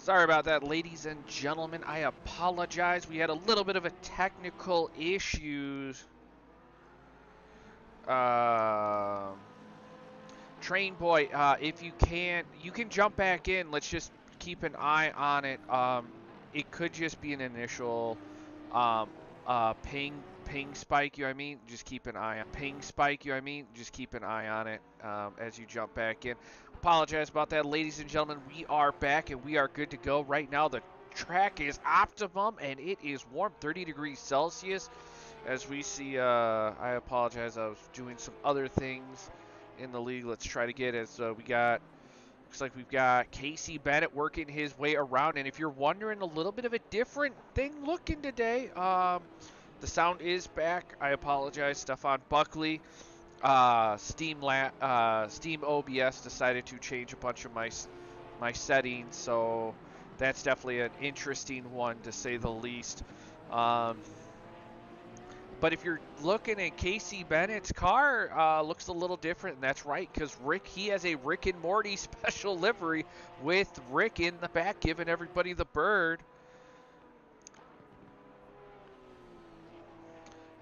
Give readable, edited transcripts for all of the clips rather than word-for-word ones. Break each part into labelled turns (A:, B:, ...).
A: Sorry about that, ladies and gentlemen. I apologize. We had a little bit of a technical issues. Train boy, if you can jump back in. Let's just keep an eye on it. It could just be an initial ping spike. You know what I mean? Just keep an eye on ping spike. You know what I mean? Just keep an eye on it as you jump back in. Apologize about that, ladies and gentlemen. We are back and we are good to go right now. The track is optimum and it is warm, 30 degrees Celsius. As we see, I apologize. I was doing some other things in the league. Let's try to get as looks like we've got Casey Bennett working his way around. And if you're wondering, a little bit of a different thing looking today. The sound is back. I apologize. Stefan Buckley. Steam OBS decided to change a bunch of my settings, so that's definitely an interesting one to say the least. But if you're looking at Casey Bennett's car, looks a little different, and that's right, because he has a Rick and Morty special livery with Rick in the back giving everybody the bird.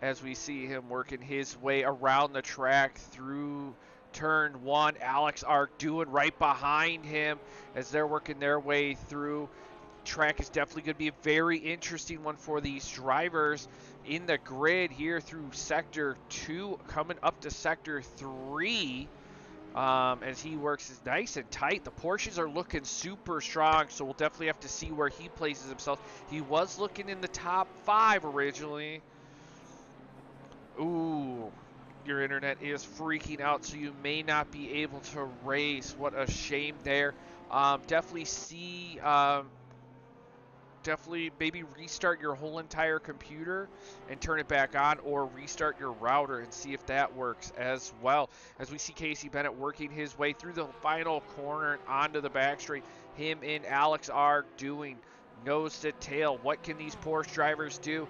A: As we see him working his way around the track through turn one. Alex Arduin right behind him as they're working their way through. Track is definitely going to be a very interesting one for these drivers in the grid here through sector 2, coming up to sector 3. As he works is nice and tight. The Porsches are looking super strong, so we'll definitely have to see where he places himself. He was looking in the top 5 originally. Ooh, your internet is freaking out, so you may not be able to race. What a shame there. Definitely maybe restart your whole entire computer and turn it back on, or restart your router and see if that works as well. As we see Casey Bennett working his way through the final corner and onto the back straight. Him and Alex are doing nose to tail. What can these Porsche drivers do?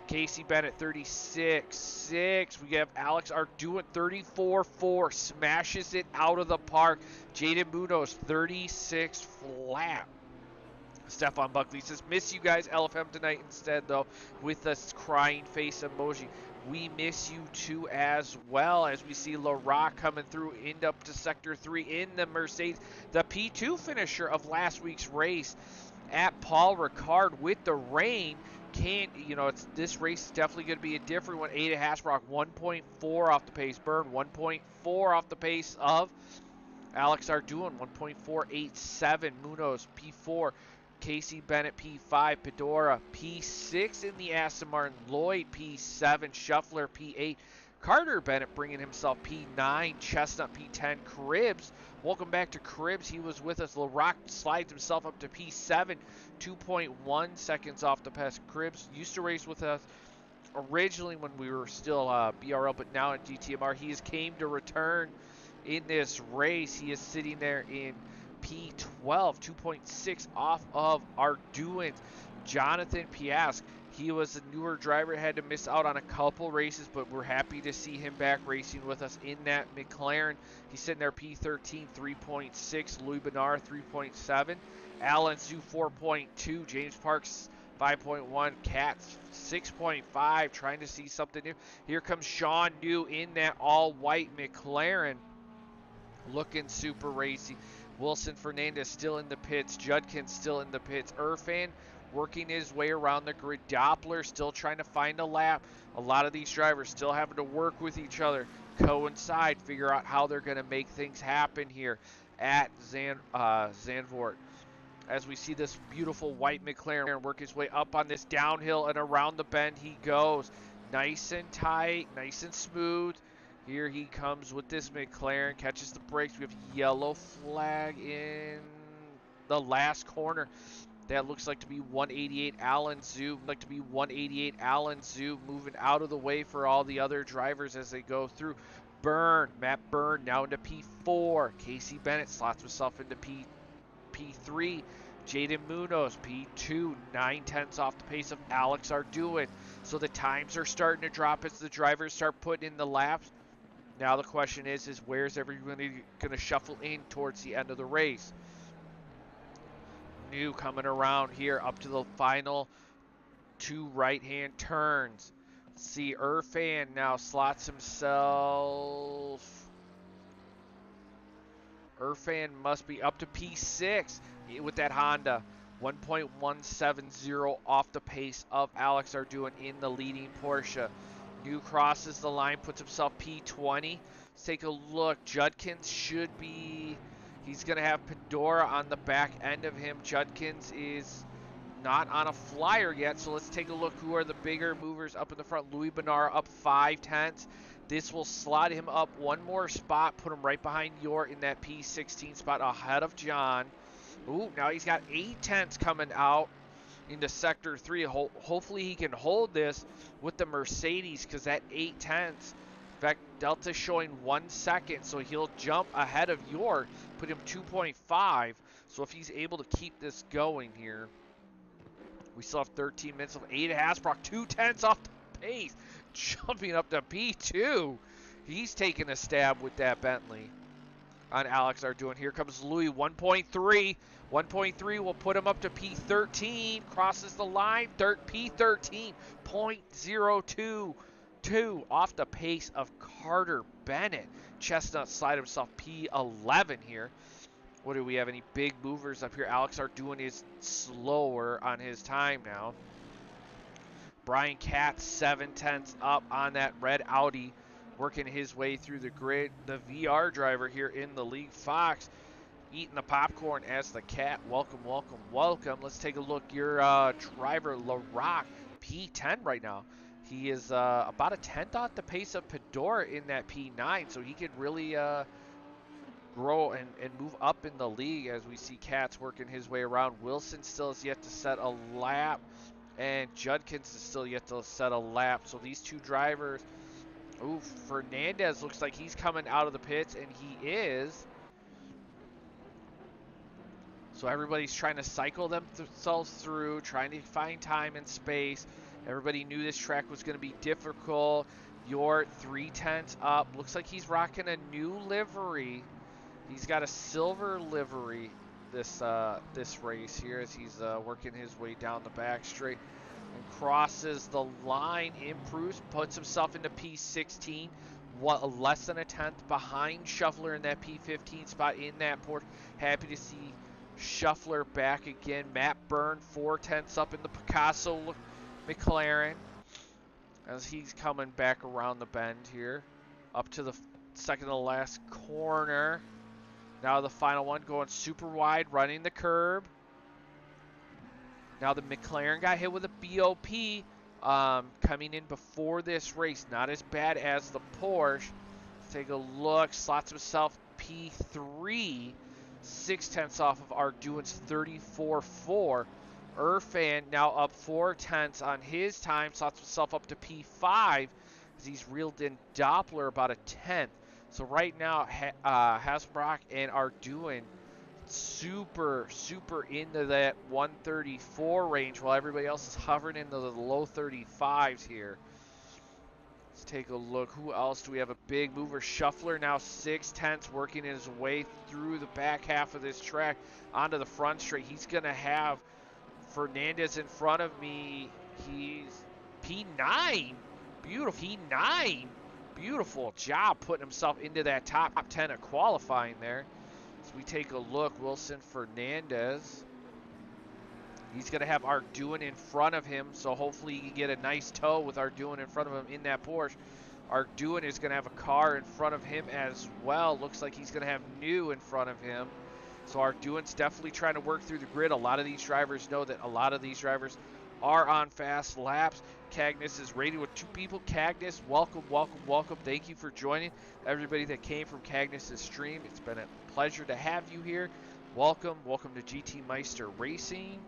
A: Casey Bennett 36.6. We have Alex Arduin 34.4. Smashes it out of the park. Jaden Munoz 36 flat. Stefan Buckley says, miss you guys, LFM tonight instead, though, with a crying face emoji. We miss you, too, as well, as we see LaRock coming through, end up to Sector 3 in the Mercedes. The P2 finisher of last week's race at Paul Ricard with the rain. This race is definitely going to be a different one. Ada Hasbrock 1.4 off the pace. Byrne 1.4 off the pace of Alex Arduin 1.487. Munoz P4. Casey Bennett P5. Pedora P6 in the Aston Martin. Lloyd P7. Shuffler P8. Carter Bennett bringing himself P9. Chestnut P10. Cribbs, welcome back to Cribbs. He was with us. LaRock slides himself up to P7. 2.1 seconds off the pass. Cribbs used to race with us originally when we were still BRL, but now at GTMR. He has came to return in this race. He is sitting there in P12, 2.6 off of Arduin. Jonathan Piask, he was a newer driver, had to miss out on a couple races, but we're happy to see him back racing with us in that McLaren. He's sitting there P13, 3.6. Louis Bernard, 3.7. Alan Zhu, 4.2. James Parks, 5.1. Katz, 6.5. Trying to see something new. Here comes Sean New in that all-white McLaren. Looking super racy. Wilson Fernandez still in the pits. Judkins still in the pits. Irfan working his way around the grid. Doppler still trying to find a lap. A lot of these drivers still having to work with each other, coincide, figure out how they're going to make things happen here at Zandvoort. As we see this beautiful white McLaren work his way up on this downhill, and around the bend he goes. Nice and tight, nice and smooth. Here he comes with this McLaren, catches the brakes. We have yellow flag in the last corner. That looks like to be 188 Alan Zhu. Like to be 188 Alan Zhu, moving out of the way for all the other drivers as they go through. Matt Byrne now into P4. Casey Bennett slots himself into P3. Jaden Munoz, P2, 9/10 off the pace of Alex Arduin. So the times are starting to drop as the drivers start putting in the laps. Now the question is where's everybody going to shuffle in towards the end of the race? New coming around here up to the final 2 right-hand turns. Let's see, Irfan now slots himself. Irfan must be up to P6 with that Honda. 1.170 off the pace of Alex Arduin in the leading Porsche. New crosses the line, puts himself P20. Let's take a look. Judkins should be... He's going to have Pedora on the back end of him. Judkins is not on a flyer yet, so let's take a look who are the bigger movers up in the front. Louis Bernard up 5/10. This will slot him up one more spot, put him right behind Yor in that P16 spot ahead of John. Ooh, now he's got 8/10 coming out into Sector 3. Hopefully he can hold this with the Mercedes, because that 8/10, in fact, Delta's showing 1 second, so he'll jump ahead of Yor, put him 2.5. So if he's able to keep this going here, we still have 13 minutes of Ada Hasbrock, 2/10 off the pace, jumping up to P2. He's taking a stab with that Bentley on Alex Arduin. Here comes Louis, 1.3. 1.3 will put him up to P13. Crosses the line, P13, 0.022 off the pace of Carter Bennett. Chestnut slide himself P11 here. What do we have? Any big movers up here? Alex Arduin is slower on his time now. Brian Katz, 7/10 up on that red Audi, working his way through the grid. The VR driver here in the league, Fox, eating the popcorn as the cat. Welcome, welcome, welcome. Let's take a look. Your driver, LaRock, P10 right now. He is about a 10th off the pace of Pedora in that P9, so he could really grow and move up in the league as we see Katz working his way around. Wilson still has yet to set a lap, and Judkins is still yet to set a lap. So these two drivers, ooh, Fernandez looks like he's coming out of the pits, and he is. So everybody's trying to cycle themselves through, trying to find time and space. Everybody knew this track was going to be difficult. Your 3/10 up. Looks like he's rocking a new livery. He's got a silver livery this race here as he's working his way down the back straight and crosses the line, improves, puts himself into P16, less than a 10th behind Shuffler in that P15 spot in that port. Happy to see Shuffler back again. Matt Byrne, 4/10 up in the Picasso McLaren as he's coming back around the bend here up to the second to last corner. Now the final one going super wide, running the curb. Now the McLaren got hit with a BOP coming in before this race. Not as bad as the Porsche. Let's take a look. Slots himself P3. 6/10 off of Arduin's 34.4. Irfan now up 4/10 on his time. Slots himself up to P5 as he's reeled in Doppler about a 10th. So right now, Hasbrock and Arduin super into that 134 range while everybody else is hovering into the low 35s here. Let's take a look. Who else do we have? A big mover. Shuffler now 6/10 working his way through the back half of this track onto the front straight. He's going to have Fernandez in front of me. He's P9. Beautiful. P9. Beautiful job putting himself into that top 10 of qualifying there. As we take a look, Wilson Fernandez. He's going to have Arduin in front of him, so hopefully he can get a nice tow with Arduin in front of him in that Porsche. Arduin is going to have a car in front of him as well. Looks like he's going to have New in front of him. So Arduin's definitely trying to work through the grid. A lot of these drivers know that a lot of these drivers are on fast laps. Cagnes is rated with 2 people. Cagnes, welcome, welcome, welcome. Thank you for joining. Everybody that came from Cagnes' stream, it's been a pleasure to have you here. Welcome, welcome to GT Meister Racing.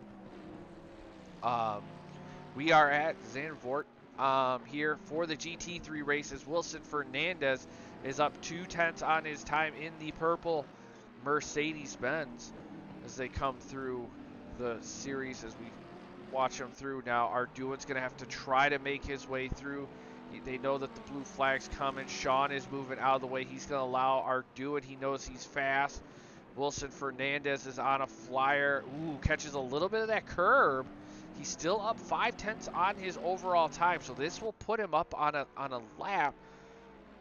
A: We are at Zandvoort here for the GT3 races. Wilson Fernandez is up 2/10 on his time in the purple Mercedes-Benz as they come through the series as we watch them through. Now Arduin's going to have to try to make his way through. They know that the blue flag's coming. Sean is moving out of the way. He's going to allow Arduin. He knows he's fast. Wilson Fernandez is on a flyer. Ooh, catches a little bit of that curb. He's still up 5/10 on his overall time, so this will put him up on a lap.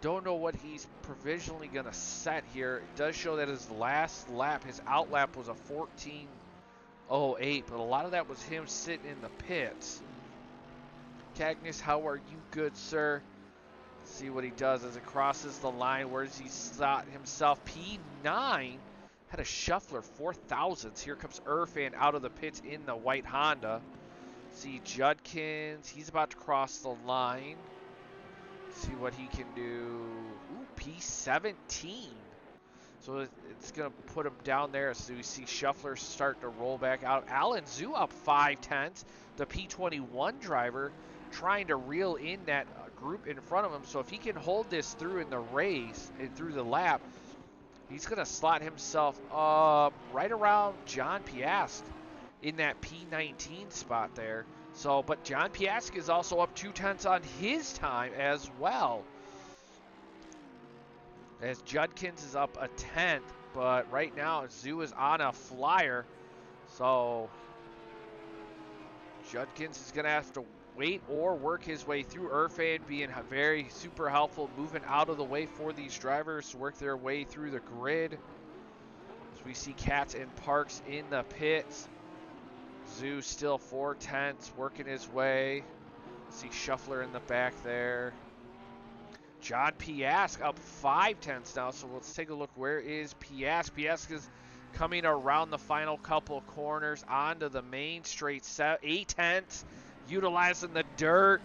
A: Don't know what he's provisionally going to set here. It does show that his last lap, his out lap was a 14:08, but a lot of that was him sitting in the pits. Cagnes, how are you, good sir? Let's see what he does as it crosses the line. Where does he slot himself? P9 had a shuffler, 4,000s. Here comes Irfan out of the pits in the white Honda. See Judkins, he's about to cross the line. See what he can do. Ooh, P17. So it's going to put him down there. So we see Shuffler start to roll back out. Alan Zhu up 5/10. The P21 driver trying to reel in that group in front of him. So if he can hold this through in the race and through the lap, he's going to slot himself up right around John Piast in that P19 spot there. So, but John Piast is also up 2/10 on his time as well. As Judkins is up a 10th, but right now Zhu is on a flyer. So Judkins is going to have to wait or work his way through. Irfan being very super helpful, moving out of the way for these drivers to work their way through the grid. As we see Katz and Parks in the pits. Zhu still 4/10, working his way. See Shuffler in the back there. John Piast up 5/10 now, so let's take a look. Where is Piast? Piast is coming around the final couple corners onto the main straight, 8/10, utilizing the dirt.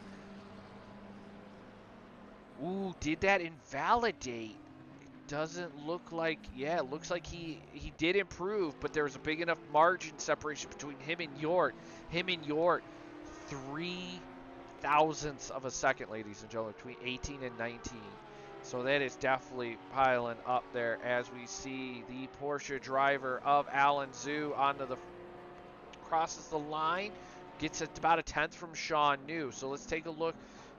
A: Ooh, did that invalidate? It doesn't look like, yeah, it looks like he did improve, but there was a big enough margin separation between him and Yort. 3/1000ths of a second, ladies and gentlemen, between 18 and 19. So that is definitely piling up there as we see the Porsche driver of Alan Zhu crosses the line, gets about a 10th from Sean New. So let's take a look.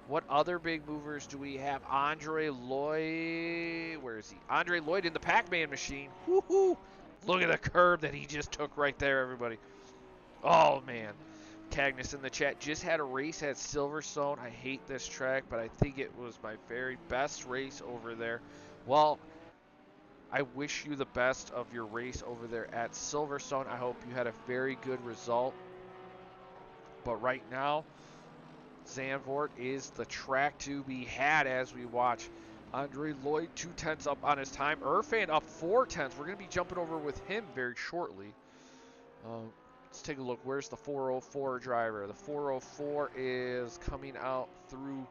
A: What other big movers do we have? Andre Lloyd, where is he? Andre Lloyd in the Pac-Man machine. Woohoo! Look at the curve that he just took right there, everybody. Oh, man. Cagnes in the chat, just had a race at Silverstone. I hate this track, but I think it was my very best race over there. Well, I wish you the best of your race over there at Silverstone. I hope you had a very good result. But right now, Zandvoort is the track to be had as we watch Andre Lloyd 2/10 up on his time. Irfan up 4/10. We're going to be jumping over with him very shortly. Let's take a look. Where's the 404 driver? The 404 is coming out through.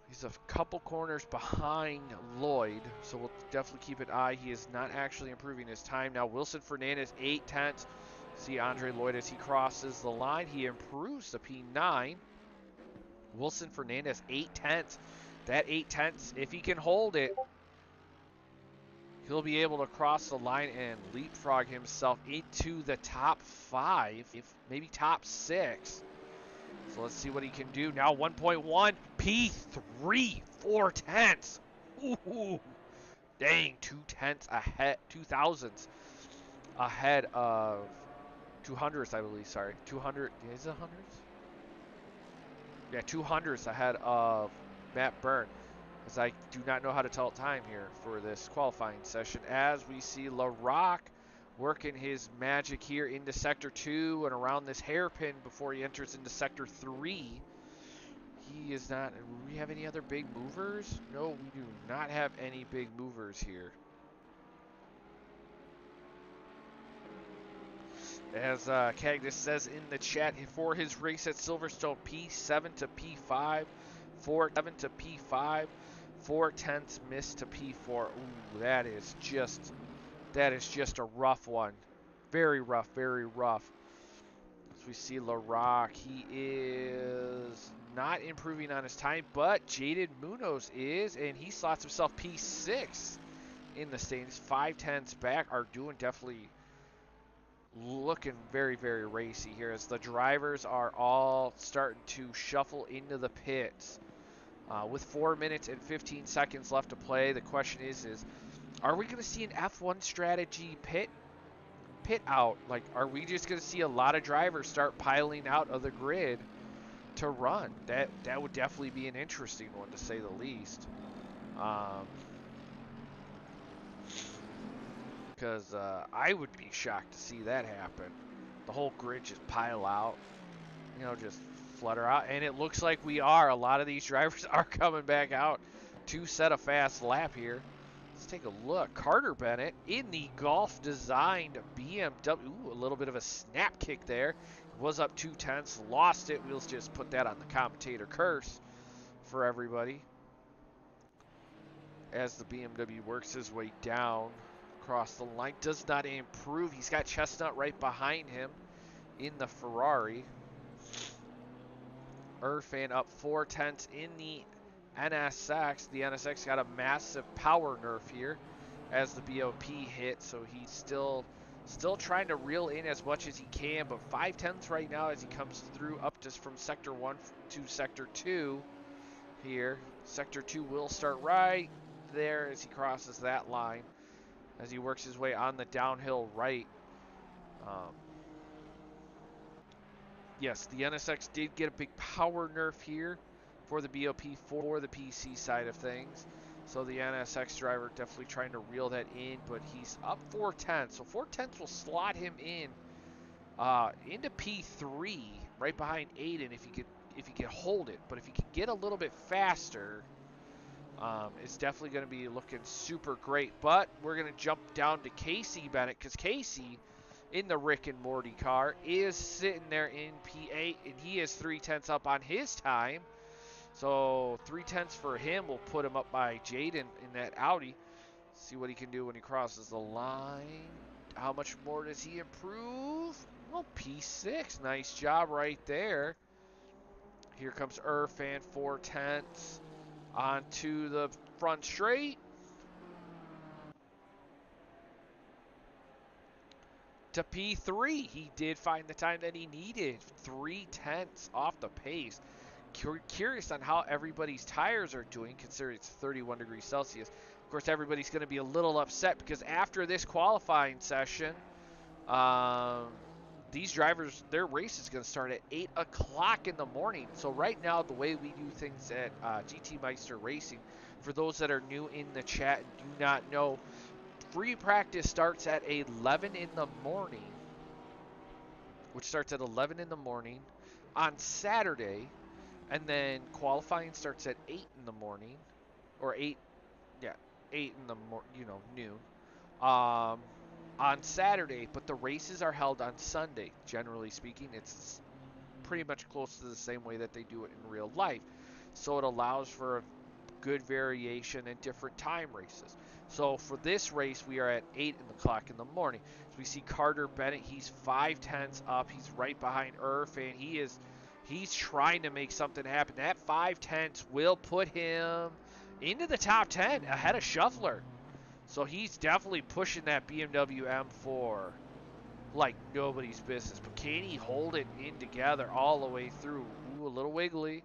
A: He's a couple corners behind Lloyd, so we'll definitely keep an eye. He is not actually improving his time now. Wilson Fernandez 8/10. See Andre Lloyd as he crosses the line. He improves the P9. Wilson Fernandez 8/10. That 8/10, if he can hold it, he'll be able to cross the line and leapfrog himself into the top 5, maybe top 6. So let's see what he can do. Now 1.1, P3, 4/10. Ooh, dang, 2/10 ahead, 2,000s ahead of 200s, I believe. Sorry, 200. Is it hundreds? Yeah, 200s ahead of Matt Byrne. As I do not know how to tell time here for this qualifying session. As we see LaRock working his magic here into Sector 2 and around this hairpin before he enters into Sector 3. He is not. Do we have any other big movers? No, we do not have any big movers here. As Cagnes says in the chat, for his race at Silverstone, P7 to P5, 4/7 to P5, 4/10 miss to P4. Ooh, that is just a rough one. Very rough, very rough. As we see LaRock, he is not improving on his time, but Jaded Munoz is, and he slots himself P6 in the standings. 5/10s back are doing definitely looking very, very racy here as the drivers are all starting to shuffle into the pits. With 4 minutes and 15 seconds left to play, the question is Are we going to see an F1 strategy pit out? Like, are we just going to see a lot of drivers start piling out of the grid to run? That would definitely be an interesting one, to say the least. Because I would be shocked to see that happen. The whole grid just pile out, you know, just flutter out. And it looks like we are. A lot of these drivers are coming back out to set a fast lap here. Let's take a look. Carter Bennett in the golf-designed BMW. Ooh, a little bit of a snap kick there. Was up 2/10, lost it. We'll just put that on the commentator curse for everybody. As the BMW works his way down across the line. Does not improve. He's got Chestnut right behind him in the Ferrari. Irfan up 4/10 in the NSX. The NSX got a massive power nerf here as the BOP hit, so he's still trying to reel in as much as he can, but 5/10 right now as he comes through up just from Sector 1 to Sector 2 here. Sector 2 will start right there as he crosses that line, as he works his way on the downhill right. Yes, the NSX did get a big power nerf here for the BOP for the PC side of things. So the NSX driver definitely trying to reel that in, but he's up 4/10. So 4/10 will slot him in into P3 right behind Aiden if he can hold it. But if he can get a little bit faster, it's definitely going to be looking super great. But we're going to jump down to Casey Bennett, because Casey in the Rick and Morty car is sitting there in P8, and he is 3/10 up on his time. So 3/10 for him will put him up by Jaden in that Audi. See what he can do when he crosses the line. How much more does he improve? Well, P6. Nice job right there. Here comes Irfan, 4/10 onto the front straight. To P3, he did find the time that he needed. 3/10 off the pace. Curious on how everybody's tires are doing, considering it's 31 degrees Celsius. Of course, everybody's going to be a little upset because after this qualifying session, these drivers, their race is going to start at 8 o'clock in the morning. So right now, the way we do things at GT Meister Racing, for those that are new in the chat and do not know, free practice starts at 11 in the morning, which starts at 11 in the morning on Saturday, and then qualifying starts at 8 in the morning, or 8 in the noon, on Saturday, but the races are held on Sunday. Generally speaking, it's pretty much close to the same way that they do it in real life, so it allows for a good variation and different time races. So for this race, we are at 8 o'clock in the morning. So we see Carter Bennett. He's 5/10 up. He's right behind Irfan. He's trying to make something happen. That 5/10 will put him into the top 10 ahead of Shuffler. So he's definitely pushing that BMW M4 like nobody's business. But can he hold it in together all the way through? Ooh, a little wiggly.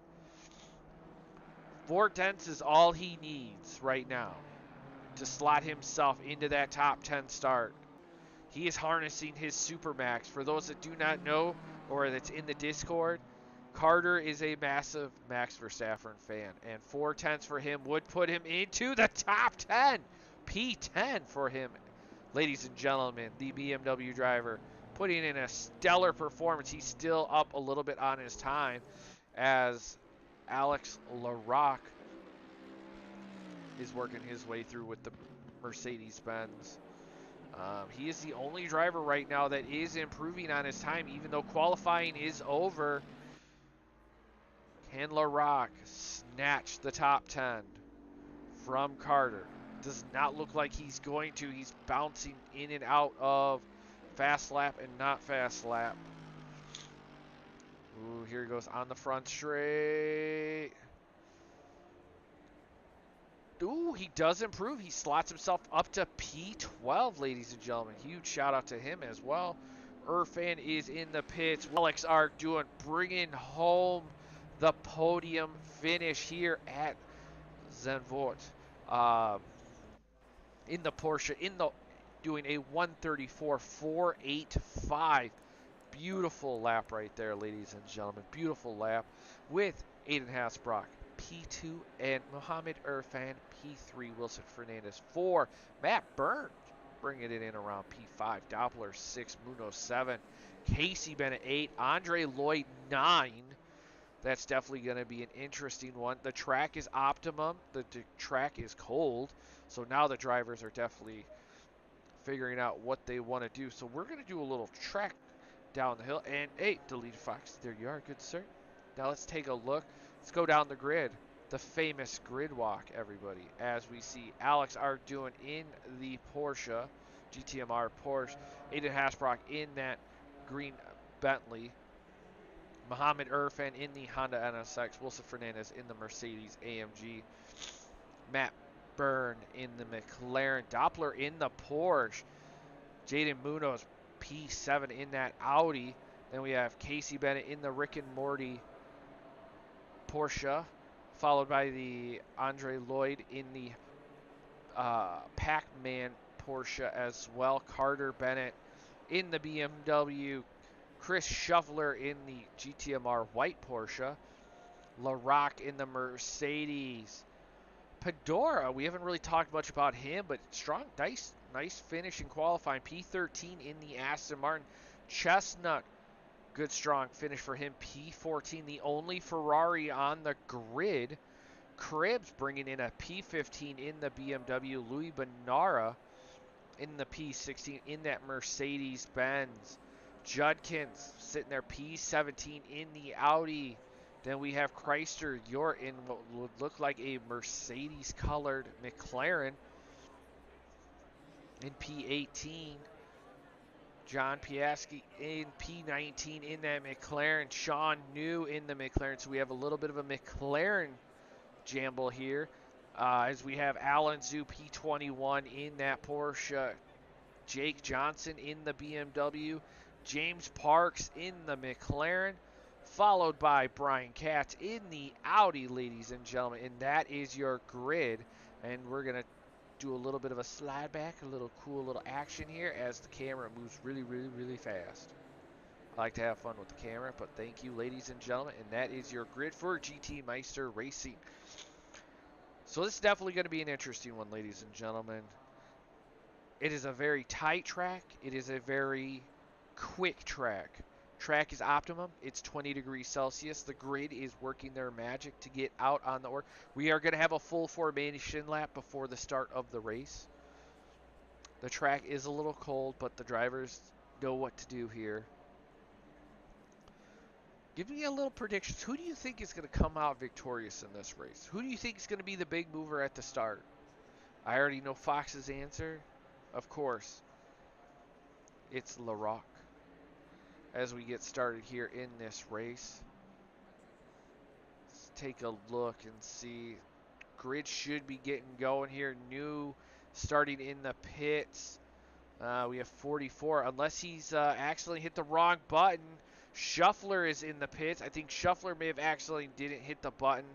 A: 4/10 is all he needs right now to slot himself into that top 10 start. He is harnessing his Supermax. For those that do not know, or that's in the Discord, Carter is a massive Max Verstappen fan, and 4/10 for him would put him into the top 10. P10 for him, ladies and gentlemen. The BMW driver putting in a stellar performance. He's still up a little bit on his time, as Alex Larock is working his way through with the Mercedes-Benz. He is the only driver right now that is improving on his time, even though qualifying is over. Can Larock snatch the top 10 from Carter? Does not look like he's going to. He's bouncing in and out of fast lap and not fast lap. Ooh, here he goes on the front straight. Ooh, he does improve. He slots himself up to P12, ladies and gentlemen. Huge shout out to him as well. Irfan is in the pits. Alex are bringing home the podium finish here at Zandvoort. in the Porsche, doing a 134.485. Beautiful lap right there, ladies and gentlemen. Beautiful lap with Aiden Hasbrock, P2, and Mohammed Irfan, P3. Wilson Fernandez, 4. Matt Burns bringing it in around P5. Doppler, 6. Munoz, 7. Casey Bennett, 8. Andre Lloyd, 9. That's definitely going to be an interesting one. The track is optimum. The track is cold. So now the drivers are definitely figuring out what they want to do. So we're going to do a little track down the hill. And, hey, deleted Fox, there you are, good sir. Now let's take a look. Let's go down the grid. The famous grid walk, everybody. As we see Alex R doing in the Porsche, GTMR Porsche. Aiden Hasbrock in that green Bentley. Mohammed Irfan in the Honda NSX. Wilson Fernandez in the Mercedes AMG. Matt Byrne in the McLaren. Doppler in the Porsche. Jaden Munoz, P7 in that Audi. Then we have Casey Bennett in the Rick and Morty Porsche, followed by the Andre Lloyd in the Pac-Man Porsche as well. Carter Bennett in the BMW. Chris Shuffler in the GTMR white Porsche. LaRock in the Mercedes. Pedora, we haven't really talked much about him, but strong, nice finish in qualifying. P13 in the Aston Martin. Chestnut, good strong finish for him. P14, the only Ferrari on the grid. Cribbs bringing in a P15 in the BMW. Louis Benara in the P16 in that Mercedes-Benz. Judkins sitting there, P17 in the Audi. Then we have Chrysler. You're in what would look like a Mercedes-colored McLaren in P18. John Piastri in P19 in that McLaren. Sean New in the McLaren. So we have a little bit of a McLaren jamble here. As we have Alan Zhu P21 in that Porsche. Jake Johnson in the BMW. James Parks in the McLaren. Followed by Brian Katz in the Audi, ladies and gentlemen. And that is your grid. And we're going to do a little bit of a slide back, a little cool little action here as the camera moves really fast. I like to have fun with the camera, but thank you, ladies and gentlemen. And that is your grid for GT Meister Racing. So this is definitely going to be an interesting one, ladies and gentlemen. It is a very tight track. It is a very quick track. Track is optimum. It's 20 degrees Celsius. The grid is working their magic to get out on the order. We are going to have a full formation lap before the start of the race. The track is a little cold, but the drivers know what to do here. Give me a little prediction. Who do you think is going to come out victorious in this race? Who do you think is going to be the big mover at the start? I already know Fox's answer. Of course, it's LaRock. As we get started here in this race, let's take a look and see. Grid should be getting going here. New starting in the pits. We have 44, unless he's accidentally hit the wrong button. Shuffler is in the pits. I think Shuffler may have accidentally didn't hit the button.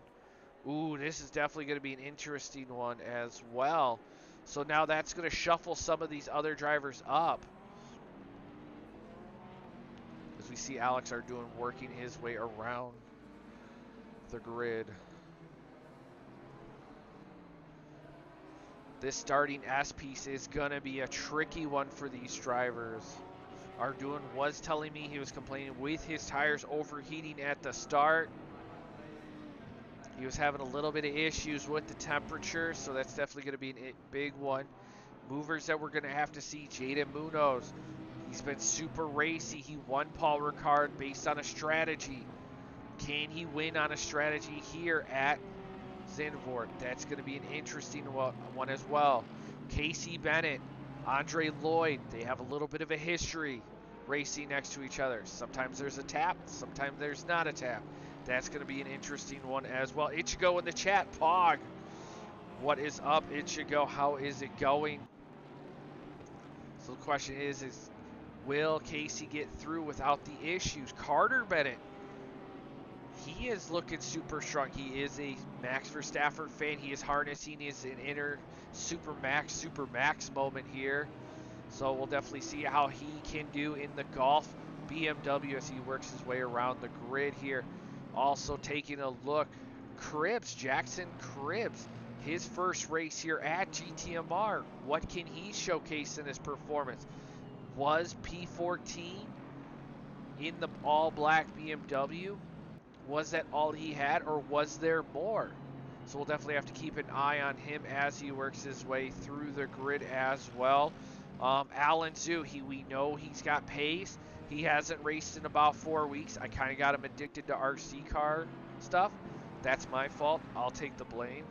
A: Ooh, this is definitely going to be an interesting one as well. So now that's going to shuffle some of these other drivers up. As we see Alex are working his way around the grid. This starting S piece is going to be a tricky one for these drivers. Ardoin was telling me he was complaining with his tires overheating at the start. He was having a little bit of issues with the temperature, so that's definitely going to be a big one. Movers that we're going to have to see, Jaden Munoz. He's been super racy. He won Paul Ricard based on a strategy. Can he win on a strategy here at Zandvoort? That's going to be an interesting one as well. Casey Bennett, Andre Lloyd, they have a little bit of a history racing next to each other. Sometimes there's a tap, sometimes there's not a tap. That's going to be an interesting one as well. Ichigo in the chat, Pog. What is up, Ichigo? How is it going? So the question is will Casey get through without the issues? Carter Bennett He is looking super strong. He is a Max Verstappen fan. He is harnessing his inner super max moment here. So we'll definitely see how he can do in the Golf BMW as he works his way around the grid here. Also taking a look, Jackson Cribbs, his first race here at GTMR. What can he showcase in his performance? Was P14 in the all-black BMW? Was that all he had, or was there more? So we'll definitely have to keep an eye on him as he works his way through the grid as well. Alan Zhu, we know he's got pace. He hasn't raced in about 4 weeks. I kind of got him addicted to RC car stuff. That's my fault. I'll take the blame.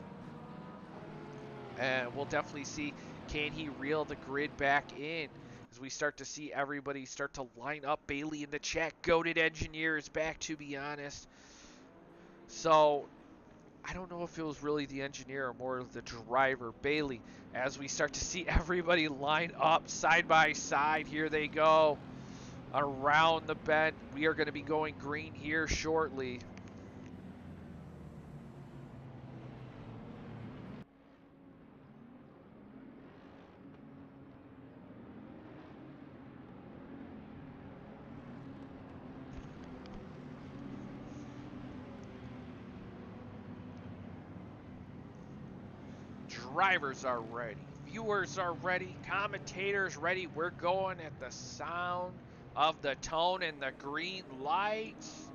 A: And we'll definitely see, can he reel the grid back in as we start to see everybody start to line up. Bailey in the chat, goated engineer is back, to be honest. So I don't know if it was really the engineer or more the driver, Bailey, as we start to see everybody line up side by side. Here they go around the bend. We are going to be going green here shortly. Drivers are ready, viewers are ready, commentators ready. We're going at the sound of the tone and the green lights.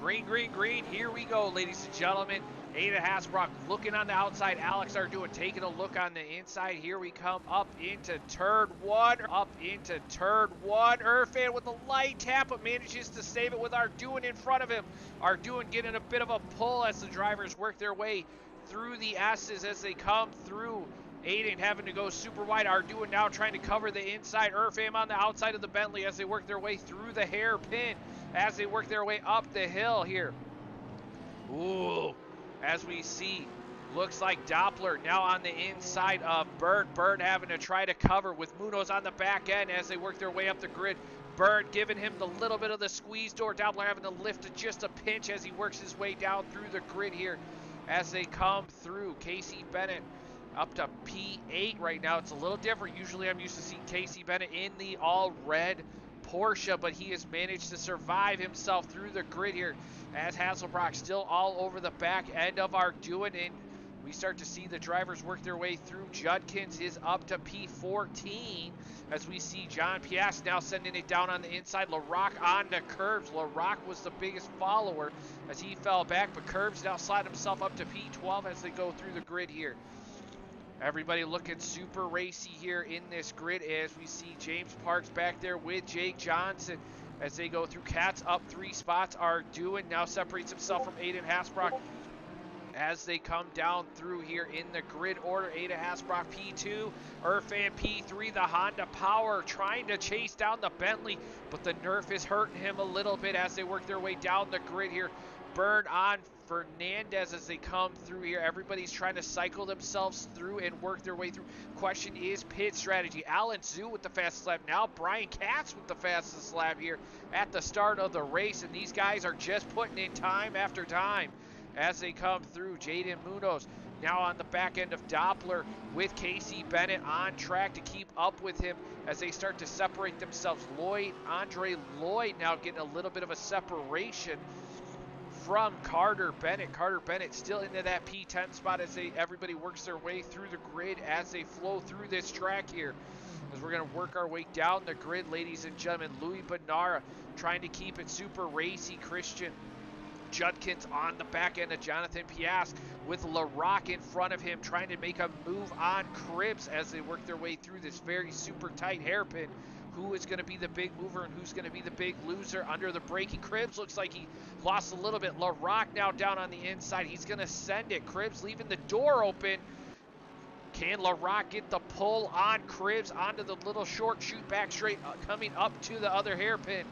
A: Green, green, green. Here we go, ladies and gentlemen. Ada Hasbrock looking on the outside. Alex Arduin taking a look on the inside. Here we come up into turn one. Irfan with a light tap, but manages to save it with Arduin in front of him. Arduin getting a bit of a pull as the drivers work their way through the S's as they come through. Aiden having to go super wide. Arduin now trying to cover the inside. Irfan on the outside of the Bentley as they work their way through the hairpin. As they work their way up the hill here. Ooh, as we see, looks like Doppler now on the inside of Bird. Bird having to try to cover with Munoz on the back end as they work their way up the grid. Bird giving him the little bit of the squeeze door. Doppler having to lift just a pinch as he works his way down through the grid here as they come through. Casey Bennett up to P8 right now. It's a little different. Usually I'm used to seeing Casey Bennett in the all red Porsche, but he has managed to survive himself through the grid here as Hasselbrock still all over the back end of Arduin, and we start to see the drivers work their way through. Judkins is up to P14 as we see John Piast now sending it down on the inside. LaRock on the Curbs. LaRock was the biggest follower as he fell back, but Curbs now sliding himself up to P12 as they go through the grid here. Everybody looking super racy here in this grid as we see James Parks back there with Jake Johnson as they go through. Cats up 3 spots. Arduin now separates himself from Aiden Hasbrock as they come down through here in the grid order. Ada Hasbrock P2, Irfan P3, the Honda Power trying to chase down the Bentley, but the Nerf is hurting him a little bit as they work their way down the grid here. Burn on Fernandez as they come through here. Everybody's trying to cycle themselves through and work their way through. Question is pit strategy. Alan Zhu with the fastest lap. Now Brian Katz with the fastest lap here at the start of the race, and these guys are just putting in time after time as they come through. Jaden Munoz now on the back end of Doppler with Casey Bennett on track to keep up with him as they start to separate themselves. Andre Lloyd now getting a little bit of a separation from Carter Bennett. Carter Bennett still into that P10 spot as everybody works their way through the grid as they flow through this track here. As we're going to work our way down the grid, ladies and gentlemen. Louis Benara trying to keep it super racy. Christian Judkins on the back end of Jonathan Piast with LaRock in front of him trying to make a move on Cribbs as they work their way through this very super tight hairpin. Who is going to be the big mover and who's going to be the big loser under the braking? Cribbs looks like he lost a little bit. LaRock now down on the inside. He's going to send it. Cribbs leaving the door open. Can LaRock get the pull on Cribbs onto the little short shoot back straight coming up to the other hairpin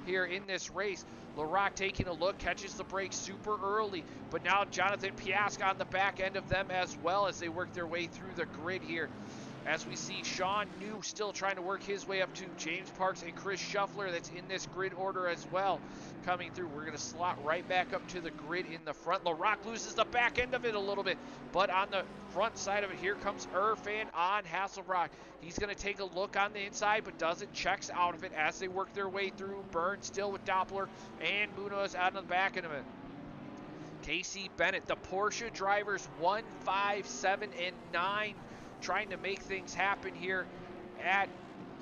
A: here in this race? LaRock taking a look, catches the brake super early, but now Jonathan Piast on the back end of them as well as they work their way through the grid here. as we see Sean New still trying to work his way up to James Parks and Chris Shuffler that's in this grid order as well coming through. We're going to slot right back up to the grid in the front. LaRock loses the back end of it a little bit, but on the front side of it, here comes Irfan on Hasselbrock. He's going to take a look on the inside, but doesn't, checks out of it as they work their way through. Byrne still with Doppler and Munoz out of the back end of it. Casey Bennett, the Porsche drivers 1, 5, 7, and 9 trying to make things happen here at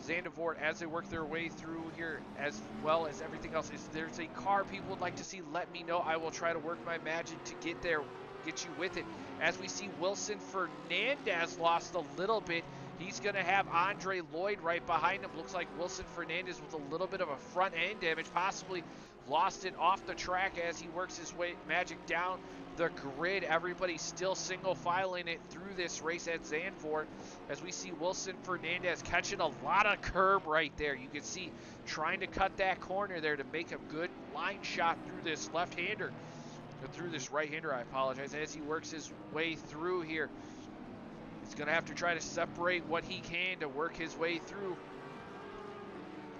A: Zandvoort as they work their way through here, as well as everything else. If there's a car people would like to see, let me know. I will try to work my magic to get there, get you with it. As we see Wilson Fernandez lost a little bit. He's going to have Andre Lloyd right behind him. Looks like Wilson Fernandez with a little bit of a front end damage, possibly lost it off the track as he works his way magic down the grid. Everybody still single filing it through this race at Zandvoort as we see Wilson Fernandez catching a lot of curb right there. You can see trying to cut that corner there to make a good line shot through this left-hander, through this right-hander, I apologize, as he works his way through here. He's going to have to try to separate what he can to work his way through.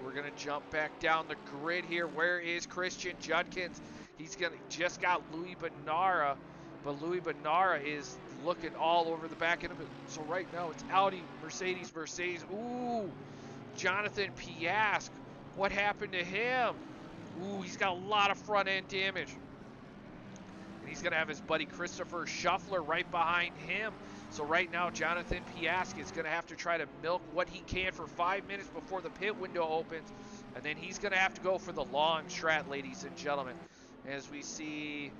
A: We're going to jump back down the grid here. Where is Christian Judkins? He's going to just got Louis Benara, but Louis Benara is looking all over the back end of it. So right now it's Audi, Mercedes. Ooh, Jonathan Piasque. What happened to him? Ooh, he's got a lot of front end damage. And he's going to have his buddy Christopher Shuffler right behind him. So right now, Jonathan Piasque is going to have to try to milk what he can for 5 minutes before the pit window opens. And then he's going to have to go for the long strat, ladies and gentlemen. As we see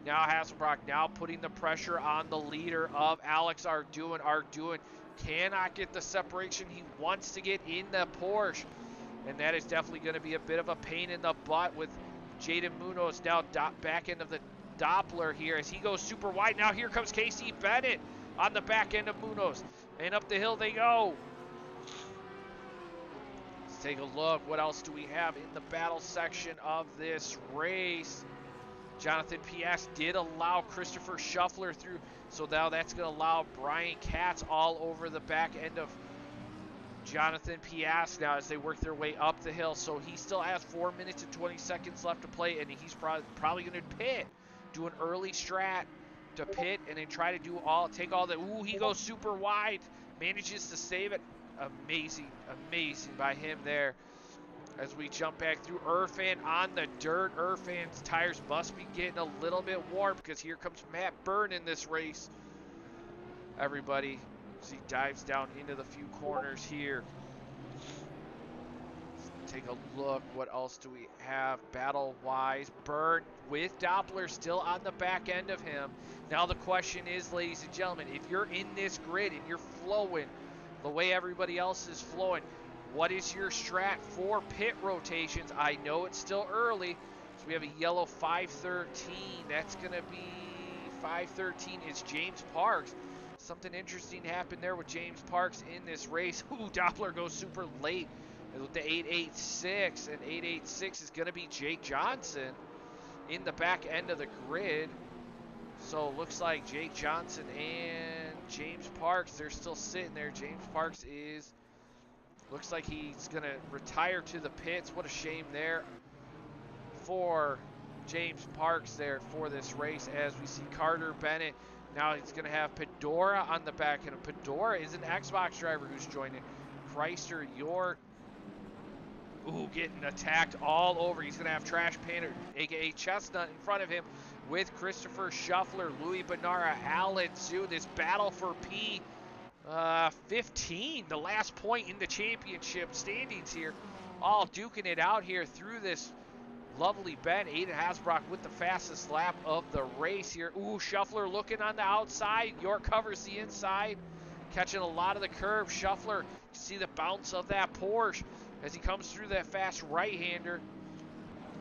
A: now Hasselbrock now putting the pressure on the leader of Alex Arduin. Arduin cannot get the separation he wants to get in the Porsche. And that is definitely going to be a bit of a pain in the butt with Jaden Munoz now back end of the Doppler here as he goes super wide. Now here comes Casey Bennett on the back end of Munoz, and up the hill they go. Let's take a look. What else do we have in the battle section of this race? Jonathan Piasque did allow Christopher Shuffler through, so now that's going to allow Brian Katz all over the back end of Jonathan Piasque now as they work their way up the hill. So he still has 4 minutes and 20 seconds left to play, and he's probably going to pit, do an early strat to pit, and then try to do take all the, ooh, he goes super wide, manages to save it. Amazing by him there. As we jump back through Irfan on the dirt. Irfan's tires must be getting a little bit warm because here comes Matt Byrne in this race. Everybody, as he dives down into the few corners here. Take a look. What else do we have battle-wise? Byrne with Doppler still on the back end of him. Now the question is, ladies and gentlemen, if you're in this grid and you're flowing the way everybody else is flowing, what is your strat for pit rotations? I know it's still early, so we have a yellow 513. That's going to be 513 is James Parks. Something interesting happened there with James Parks in this race. Ooh, Doppler goes super late with the 886, and 886 is going to be Jake Johnson in the back end of the grid. So it looks like Jake Johnson and James Parks, they're still sitting there. James Parks looks like he's going to retire to the pits. What a shame there for James Parks there for this race, as we see Carter Bennett. Now he's going to have Pedora on the back end. Pedora is an Xbox driver who's joining. Chrysler York. Ooh, getting attacked all over. He's going to have Trash Panda, a.k.a. Chestnut, in front of him with Christopher Shuffler, Louis Benara, Alan Zhu. This battle for P15, the last point in the championship standings here. All duking it out here through this lovely bend. Aiden Hasbrock with the fastest lap of the race here. Ooh, Shuffler looking on the outside. York covers the inside, catching a lot of the curve. Shuffler, you see the bounce of that Porsche as he comes through that fast right-hander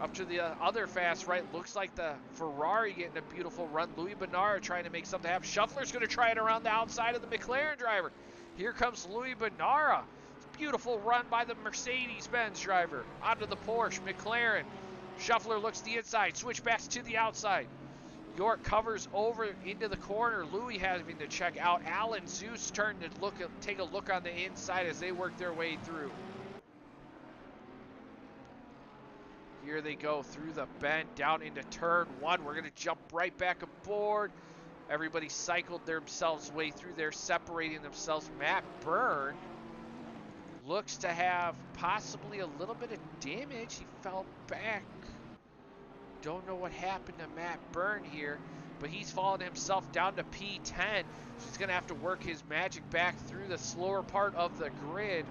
A: up to the other fast right. Looks like the Ferrari getting a beautiful run. Louis Benara trying to make something happen. Shuffler's going to try it around the outside of the McLaren driver. Here comes Louis Benara. Beautiful run by the Mercedes-Benz driver onto the Porsche McLaren. Shuffler looks the inside, switchbacks to the outside. York covers over into the corner. Louis having to check out. Allen Zeus starting to take a look on the inside as they work their way through. Here they go through the bend down into turn 1. We're going to jump right back aboard. Everybody cycled themselves way through there, separating themselves. Matt Byrne looks to have possibly a little bit of damage. He fell back. Don't know what happened to Matt Byrne here, but he's fallen himself down to P10. So he's going to have to work his magic back through the slower part of the grid.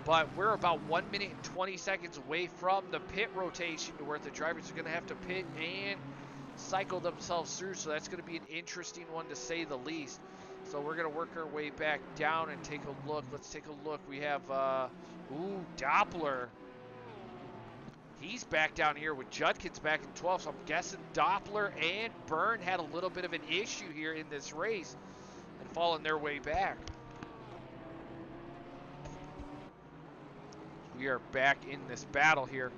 A: But we're about 1 minute and 20 seconds away from the pit rotation to where the drivers are going to have to pit and cycle themselves through. So that's going to be an interesting one to say the least. So we're going to work our way back down and take a look. Let's take a look. We have, Doppler. He's back down here with Judkins back in 12th. So I'm guessing Doppler and Byrne had a little bit of an issue here in this race and falling their way back. We are back in this battle here.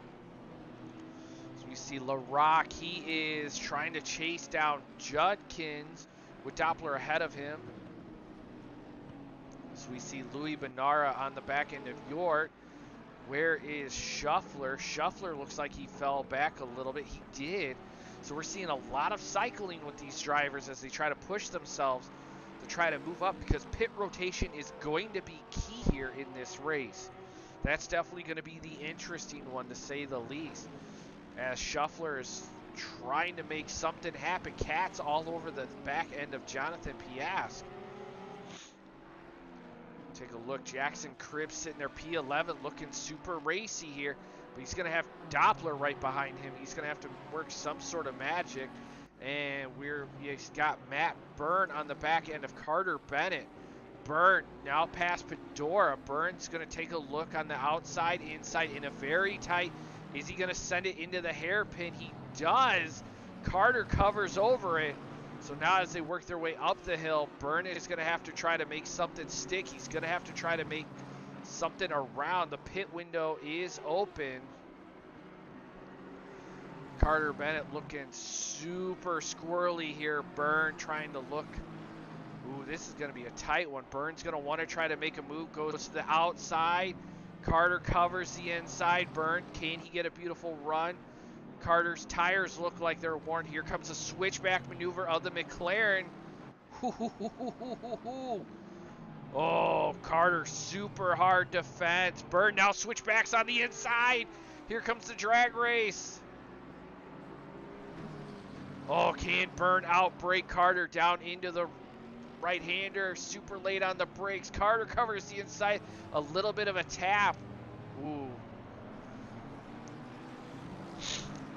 A: So we see LaRock. He is trying to chase down Judkins with Doppler ahead of him. So we see Louis Benara on the back end of York. Where is Shuffler? Shuffler looks like he fell back a little bit. He did. So we're seeing a lot of cycling with these drivers as they try to push themselves to try to move up, because pit rotation is going to be key here in this race. That's definitely going to be the interesting one, to say the least, as Shuffler is trying to make something happen. Cats all over the back end of Jonathan Piast. Take a look. Jackson Cribbs sitting there, P11, looking super racy here. But he's going to have Doppler right behind him. He's going to have to work some sort of magic. And he's got Matt Byrne on the back end of Carter Bennett. Byrne now past Pedora. Byrne's going to take a look on the outside, inside, in a very tight. Is he going to send it into the hairpin? He does. Carter covers over it. So now as they work their way up the hill, Byrne is going to have to try to make something stick. He's going to have to try to make something around. The pit window is open. Carter Bennett looking super squirrely here. Byrne trying to look. Ooh, this is going to be a tight one. Byrne's going to want to try to make a move. Goes to the outside. Carter covers the inside. Byrne, can he get a beautiful run? Carter's tires look like they're worn. Here comes a switchback maneuver of the McLaren. Oh, Carter, super hard defense. Byrne now switchbacks on the inside. Here comes the drag race. Oh, can Byrne outbrake Carter down into the right-hander? Super late on the brakes. Carter covers the inside. A little bit of a tap. Ooh.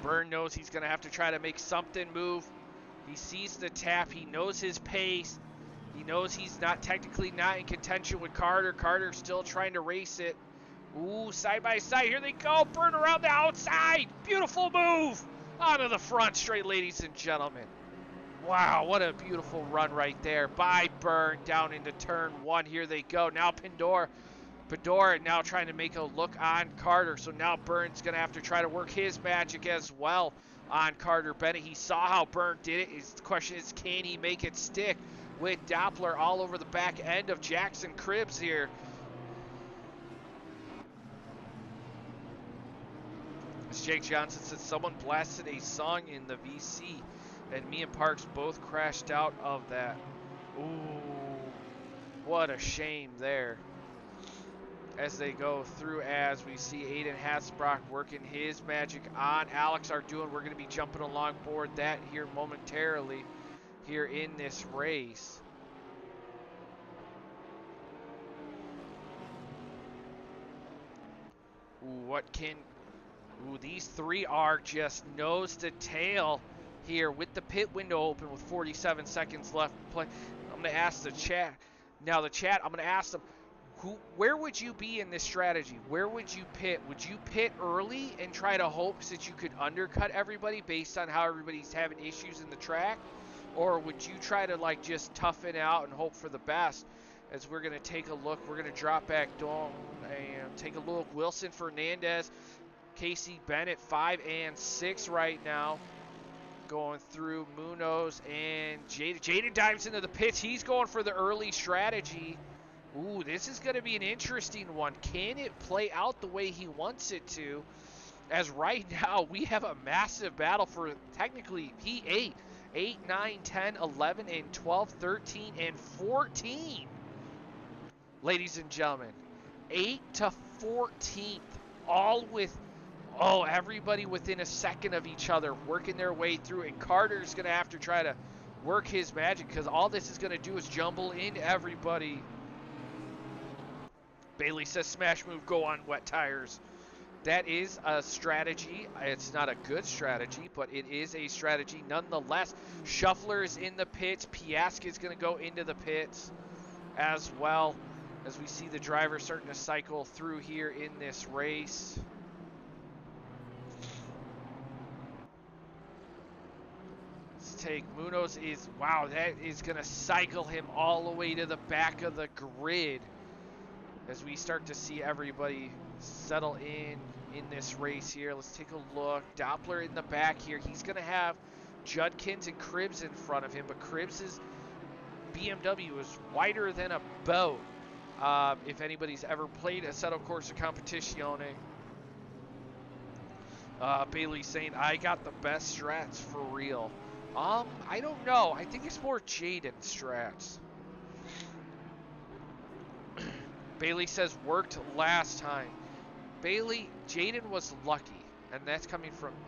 A: Byrne knows he's going to have to try to make something move. He sees the tap. He knows his pace. He knows he's not technically not in contention with Carter. Carter's still trying to race it. Ooh, side by side. Here they go. Byrne around the outside. Beautiful move. Onto the front straight, ladies and gentlemen. Wow, what a beautiful run right there by Byrne down into turn 1. Here they go. Now Pedora now trying to make a look on Carter. So now Byrne's going to have to try to work his magic as well on Carter Bennett. He saw how Byrne did it. The question is, can he make it stick with Doppler all over the back end of Jackson Cribbs here? As Jake Johnson said, someone blasted a song in the VC, and me and Parks both crashed out of that. Ooh, what a shame there. As they go through, as we see Aiden Hatzbrock working his magic on Alex Arduin. We're going to be jumping along board that here momentarily here in this race. Ooh, these three are just nose to tail here with the pit window open with 47 seconds left to play. I'm going to ask the chat. Now the chat, I'm going to ask them, where would you be in this strategy? Where would you pit? Would you pit early and try to hope that you could undercut everybody based on how everybody's having issues in the track? Or would you try to like just tough it out and hope for the best? As we're going to take a look, we're going to drop back down and take a look. Wilson Fernandez, Casey Bennett, 5 and 6 right now. going through Munoz and Jaden. Jaden dives into the pits. He's going for the early strategy. Ooh, this is going to be an interesting one. Can it play out the way he wants it to? As right now, we have a massive battle for technically P8. 8, 9, 10, 11, and 12, 13, and 14. Ladies and gentlemen, 8 to 14th, all with, everybody within a second of each other, working their way through, and Carter's going to have to try to work his magic, because all this is going to do is jumble in everybody. Bailey says smash move, go on wet tires. That is a strategy. It's not a good strategy, but it is a strategy nonetheless. Shuffler is in the pits. Piasca is going to go into the pits as well, as we see the driver starting to cycle through here in this race. Let's take Munoz is, wow, that is going to cycle him all the way to the back of the grid as we start to see everybody settle in this race here. Let's take a look. Doppler in the back here. He's going to have Judkins and Cribbs in front of him, but Cribbs' BMW is wider than a boat. If anybody's ever played Assetto Corsa Competizione. Bailey's saying, I got the best strats for real. I don't know. I think it's more Jaden strats. Bailey says worked last time. Bailey, Jaden was lucky, and that's coming from me.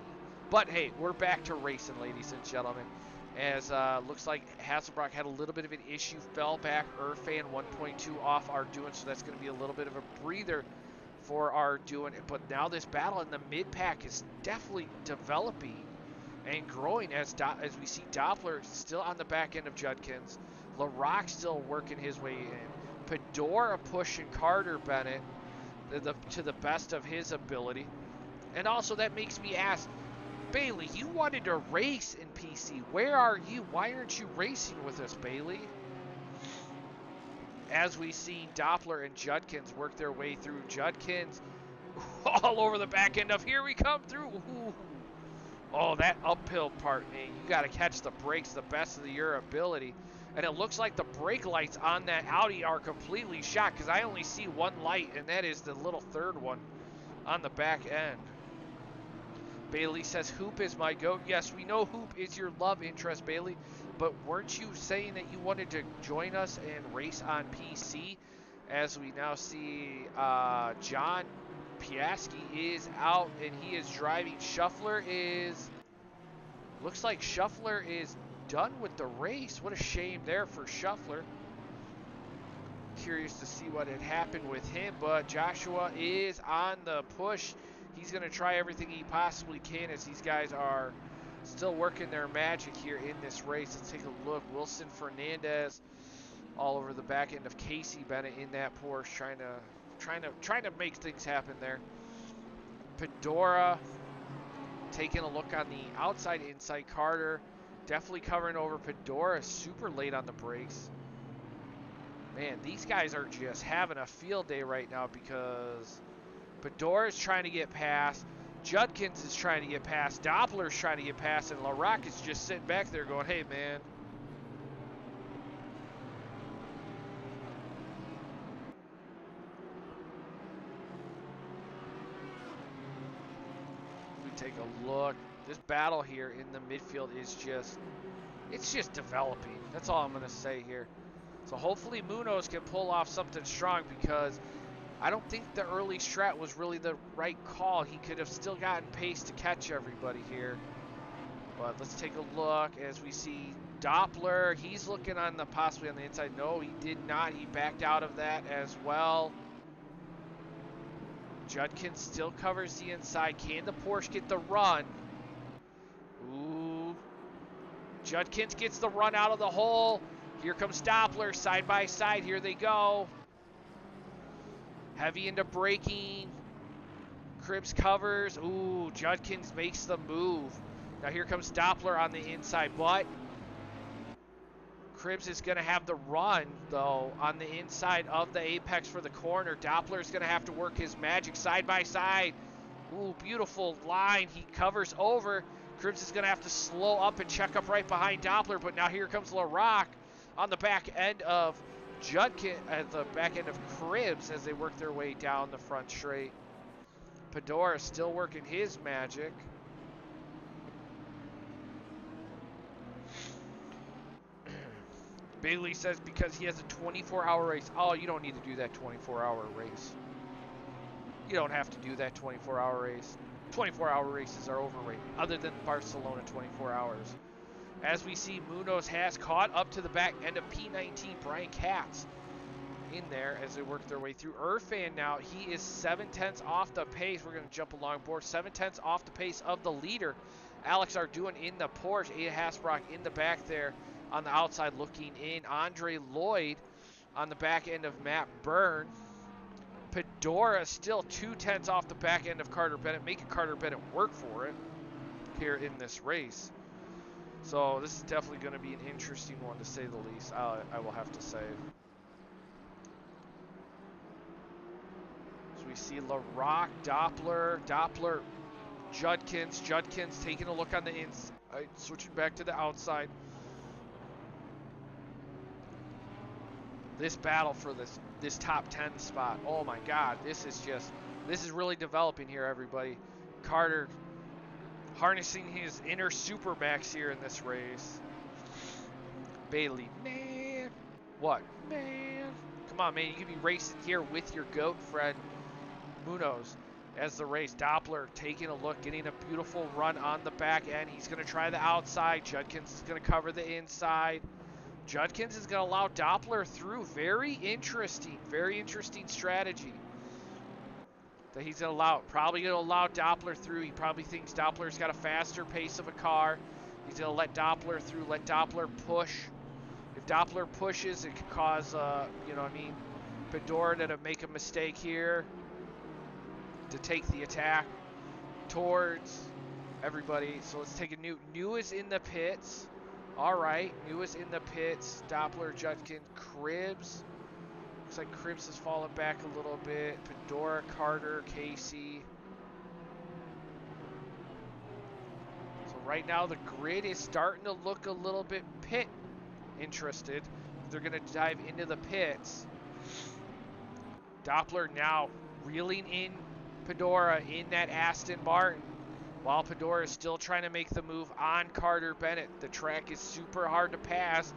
A: But hey, we're back to racing, ladies and gentlemen. As looks like Hasselbrock had a little bit of an issue, fell back, Irfan 1.2 off Arduin, so that's going to be a little bit of a breather for Arduin. But now this battle in the mid-pack is definitely developing and growing as we see Doppler still on the back end of Judkins. LaRock still working his way in. Pedora pushing Carter Bennett to the best of his ability. And also that makes me ask, Bailey, you wanted to race in PC. Where are you? Why aren't you racing with us, Bailey? As we see Doppler and Judkins work their way through. Judkins all over the back end of, here we come through. Ooh. Oh, that uphill part, man. You got to catch the brakes the best of your ability. And it looks like the brake lights on that Audi are completely shot, because I only see one light, and that is the little third one on the back end. Bailey says, Hoop is my goat. Yes, we know Hoop is your love interest, Bailey, but weren't you saying that you wanted to join us and race on PC? As we now see John Piasca is out, and he is driving. Shuffler is, looks like Shuffler is done with the race. What a shame there for Shuffler. Curious to see what had happened with him, but Joshua is on the push. He's going to try everything he possibly can as these guys are still working their magic here in this race. Let's take a look. Wilson Fernandez all over the back end of Casey Bennett in that Porsche, trying to make things happen there. Pedora taking a look on the outside, inside. Carter definitely covering over. Pedora super late on the brakes. Man, these guys are just having a field day right now, because Pedora is trying to get past, Judkins is trying to get past, Doppler's trying to get past, and LaRock is just sitting back there going, hey, man. We take a look. This battle here in the midfield is just, it's just developing. That's all I'm going to say here. So hopefully Munoz can pull off something strong, because I don't think the early strat was really the right call. He could have still gotten pace to catch everybody here. But let's take a look as we see Doppler. He's looking on the, possibly on the inside. No, he did not. He backed out of that as well. Judkins still covers the inside. Can the Porsche get the run? Ooh. Judkins gets the run out of the hole. Here comes Doppler, side by side. Here they go. Heavy into braking. Cribbs covers. Ooh, Judkins makes the move. Now here comes Doppler on the inside, but Cribbs is going to have the run, though, on the inside of the apex for the corner. Doppler is going to have to work his magic side by side. Ooh, beautiful line. He covers over. Cribs is going to have to slow up and check up right behind Doppler, but now here comes LaRock on the back end of Judkins, at the back end of Cribs as they work their way down the front straight. Pedora still working his magic. Bailey says because he has a 24-hour race. Oh, you don't need to do that 24-hour race. You don't have to do that 24-hour race. 24-hour races are overrated, other than Barcelona 24 hours. As we see, Munoz has caught up to the back end of P19, Brian Katz in there as they work their way through. Irfan now, he is 7/10 off the pace. We're going to jump along board. 7/10 off the pace of the leader. Alex Arduin in the Porsche. Ada Hasbrock in the back there on the outside looking in. Andre Lloyd on the back end of Matt Byrne. Pedora still 2/10 off the back end of Carter Bennett, making Carter Bennett work for it here in this race. So this is definitely going to be an interesting one to say the least, I will have to say. So we see LaRock, Doppler, Judkins taking a look on the inside, switching back to the outside. This battle for this top 10 spot. Oh my God, this is really developing here, everybody. Carter harnessing his inner Supermax here in this race. Bailey, man. What? Man. Come on, man. You can be racing here with your GOAT friend, Munoz, as the race. Doppler taking a look, getting a beautiful run on the back end. He's going to try the outside. Judkins is going to cover the inside. Judkins is going to allow Doppler through. Very interesting strategy that he's going to allow. Probably going to allow Doppler through. He probably thinks Doppler's got a faster pace of a car. He's going to let Doppler through, let Doppler push. If Doppler pushes, it could cause, you know what I mean, Pedora to make a mistake here to take the attack towards everybody. So let's take a New is in the pits. All right, New is in the pits. Doppler, Judkins, Cribs. Looks like Cribs has fallen back a little bit. Pedora, Carter, Casey. So right now the grid is starting to look a little bit pit interested. They're going to dive into the pits. Doppler now reeling in Pedora in that Aston Martin, while Pedora is still trying to make the move on Carter Bennett. The track is super hard to pass.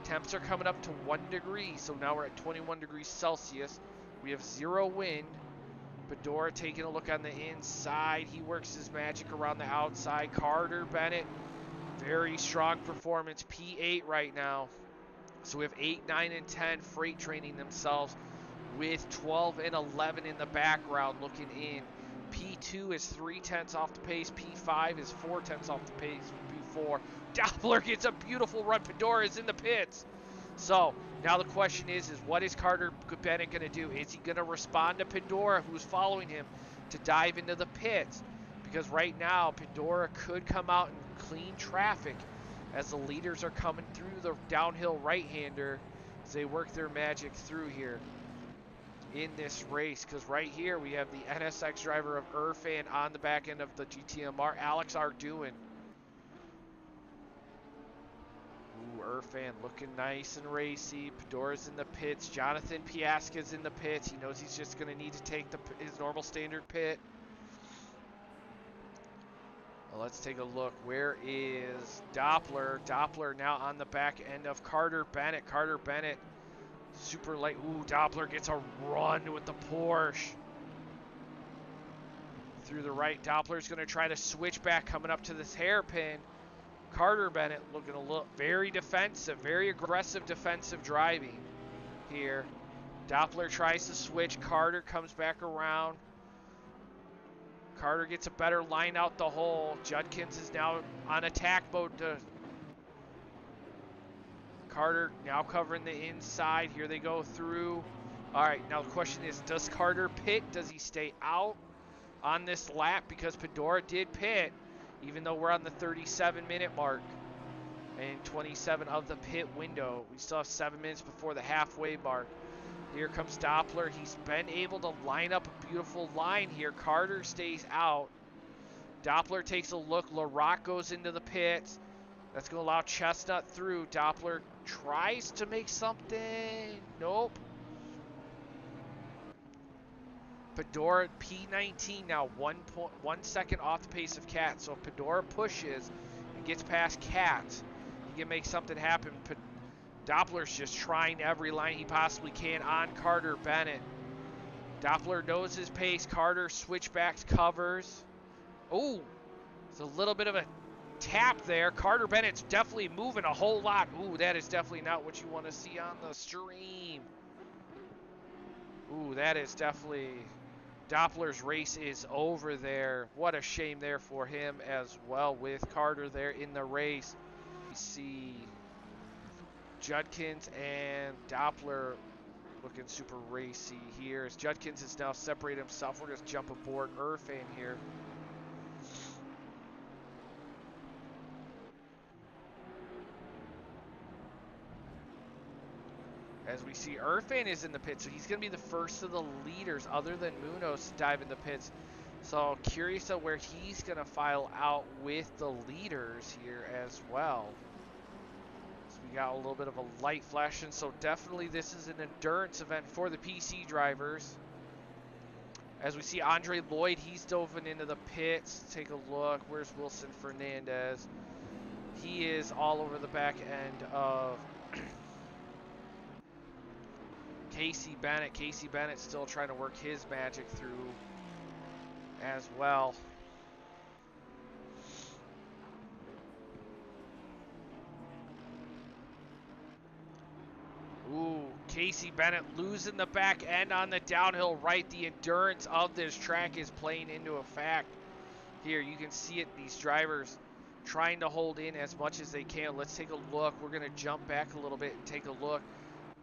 A: Temps are coming up to 1 degree, so now we're at 21 degrees Celsius. We have 0 wind. Pedora taking a look on the inside. He works his magic around the outside. Carter Bennett, very strong performance. P8 right now. So we have 8, 9, and 10 freight training themselves with 12 and 11 in the background looking in. P2 is 3/10 off the pace. P5 is 4/10 off the pace. P4. Doppler gets a beautiful run. Pedora is in the pits. So now the question is what is Carter Bennett going to do? Is he going to respond to Pedora, who's following him, to dive into the pits? Because right now, Pedora could come out and clean traffic as the leaders are coming through the downhill right-hander as they work their magic through here in this race. Because right here we have the NSX driver of Irfan on the back end of the GTMR, Alex Arduin. Ooh, Irfan looking nice and racy. Pedora's in the pits. Jonathan Piaska's in the pits. He knows he's just going to need to take his normal standard pit. Well, let's take a look. Where is Doppler? Doppler now on the back end of Carter Bennett. Carter Bennett super light. Ooh, Doppler gets a run with the Porsche. Through the right. Doppler's going to try to switch back coming up to this hairpin. Carter Bennett looking a little very defensive, very aggressive defensive driving here. Doppler tries to switch. Carter comes back around. Carter gets a better line out the hole. Judkins is now on attack mode. Carter now covering the inside. Here they go through. All right, now the question is, does Carter pit? Does he stay out on this lap? Because Pedora did pit, even though we're on the 37-minute mark and 27 of the pit window. We still have 7 minutes before the halfway mark. Here comes Doppler. He's been able to line up a beautiful line here. Carter stays out. Doppler takes a look. LaRock goes into the pits. That's going to allow Chestnut through. Doppler tries to make something. Nope. Pedora P19 now 1 second off the pace of Cat. So if Pedora pushes and gets past Cat, he can make something happen. Doppler's just trying every line he possibly can on Carter Bennett. Doppler knows his pace. Carter switchbacks, covers. Oh, it's a little bit of a tap there. Carter Bennett's definitely moving a whole lot. Ooh, that is definitely not what you want to see on the stream. Ooh, that is definitely... Doppler's race is over there. What a shame there for him as well, with Carter there in the race. We see Judkins and Doppler looking super racy here. As Judkins has now separated himself, we're going to jump aboard Irfan here. As we see, Irfan is in the pit, so he's going to be the first of the leaders other than Munoz to dive in the pits. So curious of where he's going to file out with the leaders here as well. So we got a little bit of a light flashing, so definitely this is an endurance event for the PC drivers. As we see Andre Lloyd, he's dove into the pits. Take a look. Where's Wilson Fernandez? He is all over the back end of... Casey Bennett. Casey Bennett still trying to work his magic through as well. Ooh, Casey Bennett losing the back end on the downhill right. The endurance of this track is playing into effect. Here, you can see it. These drivers trying to hold in as much as they can. Let's take a look. We're going to jump back a little bit and take a look.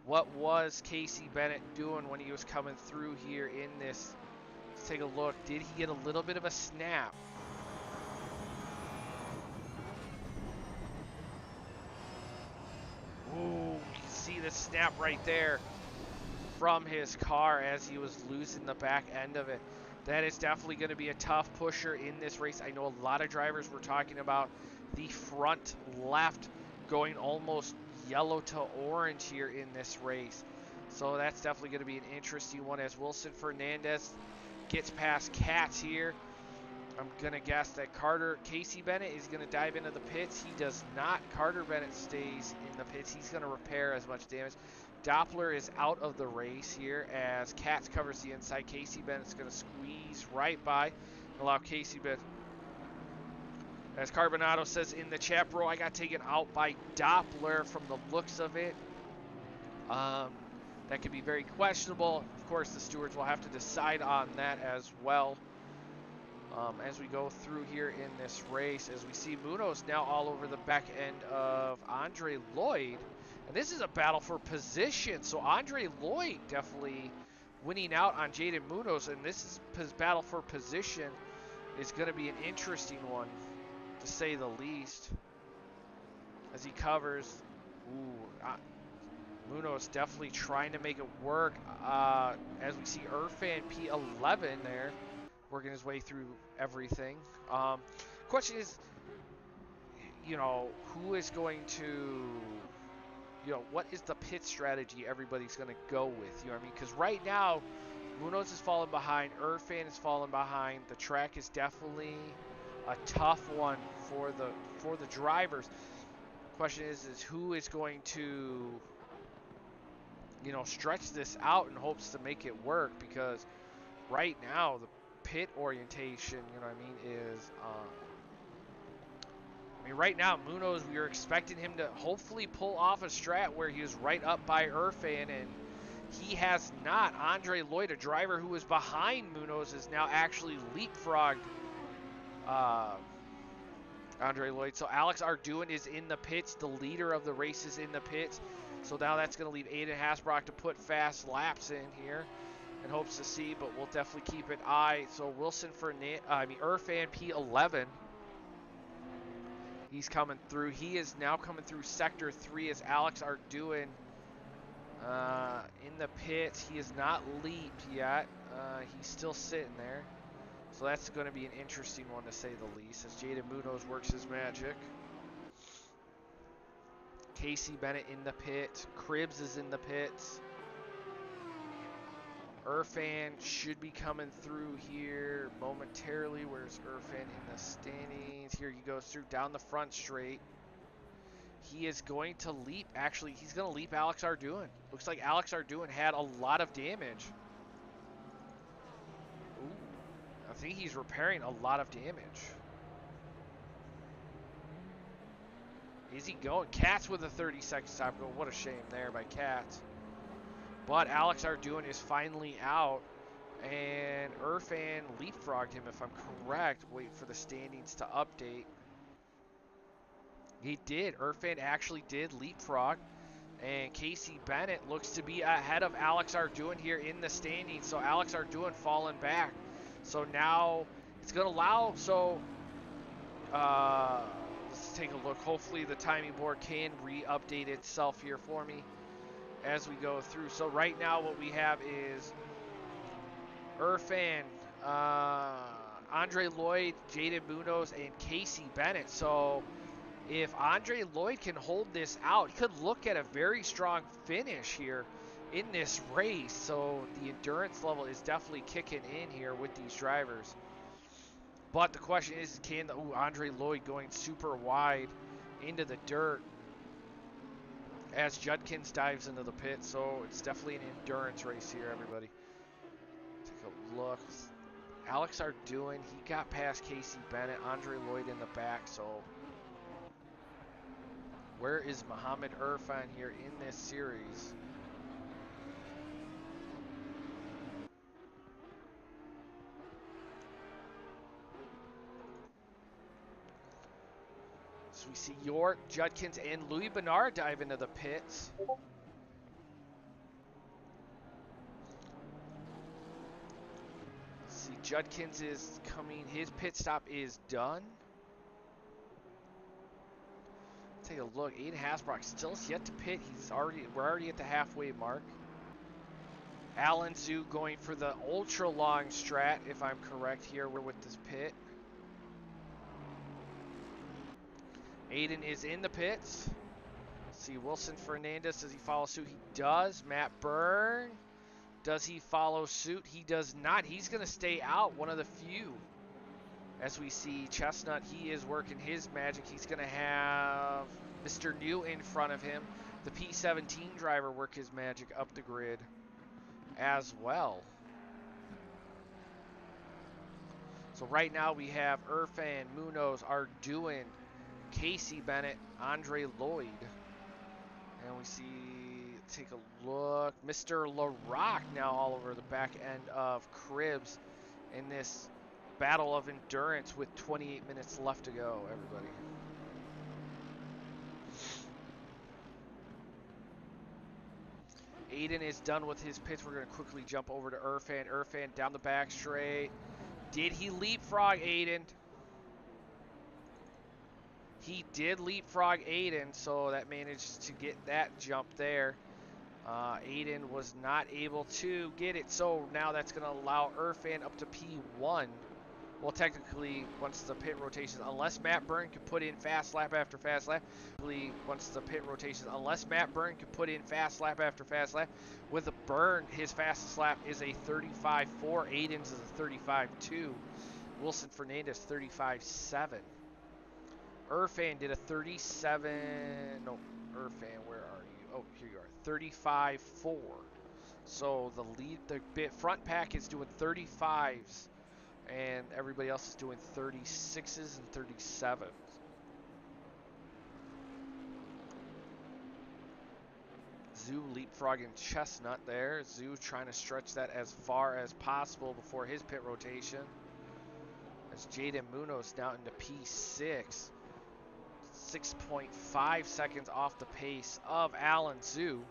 A: What was Casey Bennett doing when he was coming through here in this? Let's take a look. Did he get a little bit of a snap? Ooh, you can see the snap right there from his car as he was losing the back end of it. That is definitely going to be a tough pusher in this race. I know a lot of drivers were talking about the front left going almost yellow to orange here in this race. So that's definitely going to be an interesting one as Wilson Fernandez gets past Katz here. I'm going to guess that Casey Bennett is going to dive into the pits. He does not. Carter Bennett stays in the pits. He's going to repair as much damage. Doppler is out of the race here as Katz covers the inside. Casey Bennett's going to squeeze right by and allow Casey Bennett. As Carbonado says in the chat, bro, I got taken out by Doppler from the looks of it. That could be very questionable. Of course, the stewards will have to decide on that as well. As we go through here in this race, as we see Munoz now all over the back end of Andre Lloyd. And this is a battle for position. So Andre Lloyd definitely winning out on Jaden Munoz. And this is his battle for position is going to be an interesting one, to say the least, as he covers. Ooh, Munoz definitely trying to make it work. As we see Irfan P11 there, working his way through everything. Question is, you know, who is going to, you know, what is the pit strategy everybody's going to go with? You know what I mean? Because right now, Munoz is falling behind. Irfan is falling behind. The track is definitely a tough one for the drivers. Question is who is going to, you know, stretch this out in hopes to make it work? Because right now the pit orientation, you know what I mean, is I mean, right now Munoz, we were expecting him to hopefully pull off a strat where he was right up by Irfan, and he has not. Andre Lloyd, a driver who was behind Munoz, is now actually leapfrogged Andre Lloyd. So Alex Arduin is in the pits. The leader of the race is in the pits. So now that's going to leave Aiden Hasbrock to put fast laps in here and hopes to see, but we'll definitely keep an eye. So Irfan P11, he's coming through. He is now coming through Sector 3 as Alex Arduin in the pits. He has not leaped yet. He's still sitting there. So that's going to be an interesting one to say the least, as Jaden Munoz works his magic. Casey Bennett in the pit. Cribbs is in the pits. Irfan should be coming through here momentarily. Where's Irfan in the standings? Here he goes through down the front straight. He is going to leap. Actually, he's going to leap Alex Arduin. Looks like Alex Arduin had a lot of damage. Ooh, I think he's repairing a lot of damage. Is he going? Katz with a 30-second stop go. What a shame there by Katz. But Alex Arduin is finally out. And Irfan leapfrogged him, if I'm correct. Wait for the standings to update. He did. Irfan actually did leapfrog. And Casey Bennett looks to be ahead of Alex Arduin here in the standings. So Alex Arduin falling back. So now it's going to allow. So let's take a look. Hopefully the timing board can re-update itself here for me as we go through. So right now what we have is Irfan, Andre Lloyd, Jaden Munoz, and Casey Bennett. So if Andre Lloyd can hold this out, he could look at a very strong finish here in this race. So the endurance level is definitely kicking in here with these drivers. But the question is, can the Andre Lloyd going super wide into the dirt as Judkins dives into the pit. So it's definitely an endurance race here, everybody. Take a look. Alex Arduin, he got past Casey Bennett, Andre Lloyd in the back. So where is Mohammed Irfan here in this series? So we see York, Judkins, and Louis Bernard dive into the pits. Let's see, Judkins is coming. His pit stop is done. Take a look. Aiden Hasbrock still yet to pit. We're already at the halfway mark. Alan Zhu going for the ultra long strat, if I'm correct here. We're with this pit. Aiden is in the pits. See Wilson Fernandez. Does he follow suit? He does. Matt Byrne. Does he follow suit? He does not. He's going to stay out. One of the few. As we see Chestnut, he is working his magic. He's going to have Mr. New in front of him. The P17 driver work his magic up the grid as well. So right now we have Irfan, Munoz, Arduin, Casey Bennett, Andre Lloyd. And we see, take a look, Mr. LaRock now all over the back end of Cribbs in this battle of endurance with 28 minutes left to go, everybody. Aiden is done with his pits. We're going to quickly jump over to Irfan. Irfan down the back straight. Did he leapfrog Aiden? He did leapfrog Aiden, so that managed to get that jump there. Aiden was not able to get it, so now that's going to allow Irfan up to P1. Well, technically, once the pit rotations, unless Matt Byrne can put in fast lap after fast lap, once the pit rotations, unless Matt Byrne can put in fast lap after fast lap, with a Byrne, his fastest lap is a 35.4, Aiden's is a 35.2, Wilson Fernandez 35.7. Irfan did a 37, no, Irfan, where are you? Oh, here you are, 35.4. So the front pack is doing 35s. And everybody else is doing 36s and 37s. Zoo leapfrogging Chestnut there. Zoo trying to stretch that as far as possible before his pit rotation. As Jaden Munoz down into P6. 6.5 seconds off the pace of Alan Zoo.